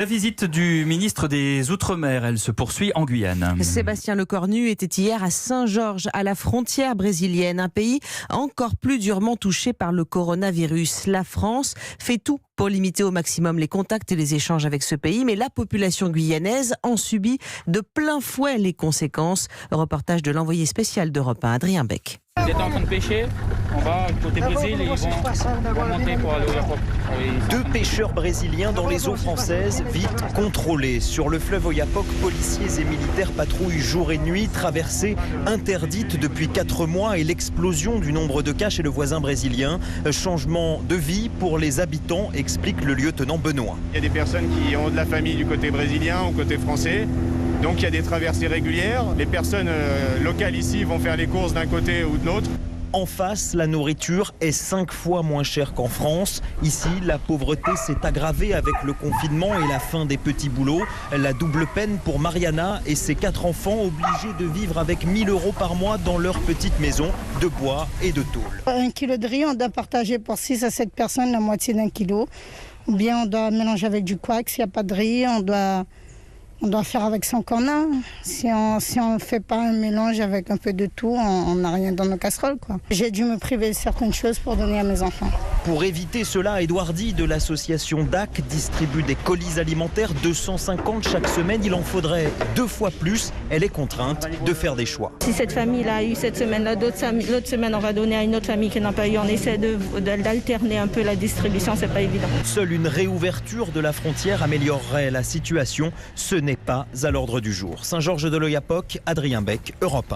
La visite du ministre des Outre-mer, elle se poursuit en Guyane. Sébastien Lecornu était hier à Saint-Georges, à la frontière brésilienne, un pays encore plus durement touché par le coronavirus. La France fait tout pour limiter au maximum les contacts et les échanges avec ce pays, mais la population guyanaise en subit de plein fouet les conséquences. Reportage de l'envoyé spécial d'Europe 1, Adrien Beck. Ils étaient en train de pêcher, on va côté Brésil et ils vont remonter pour aller au Japon. Deux pêcheurs brésiliens dans les eaux françaises, vite contrôlés. Sur le fleuve Oyapock, policiers et militaires patrouillent jour et nuit, traversée interdite depuis 4 mois et l'explosion du nombre de cas chez le voisin brésilien. Changement de vie pour les habitants, explique le lieutenant Benoît. Il y a des personnes qui ont de la famille du côté brésilien ou côté français. Donc il y a des traversées régulières. Les personnes locales ici vont faire les courses d'un côté ou de l'autre. En face, la nourriture est 5 fois moins chère qu'en France. Ici, la pauvreté s'est aggravée avec le confinement et la fin des petits boulots. La double peine pour Mariana et ses 4 enfants obligés de vivre avec 1 000 € par mois dans leur petite maison de bois et de tôle. 1 kilo de riz, on doit partager pour 6 à 7 personnes la moitié d'1 kilo. Ou bien on doit mélanger avec du couac. S'il n'y a pas de riz, on doit faire avec ce qu'on a. Si on ne fait pas un mélange avec un peu de tout, on n'a rien dans nos casseroles, quoi. J'ai dû me priver de certaines choses pour donner à mes enfants. Pour éviter cela, Edouardi de l'association DAC distribue des colis alimentaires, 250 chaque semaine. Il en faudrait 2 fois plus. Elle est contrainte de faire des choix. Si cette famille-là a eu cette semaine-là, l'autre semaine on va donner à une autre famille qui n'a pas eu. On essaie d'alterner un peu la distribution, c'est pas évident. Seule une réouverture de la frontière améliorerait la situation. Ce n'est pas à l'ordre du jour. Saint-Georges de l'Oyapock, Adrien Beck, Europe 1.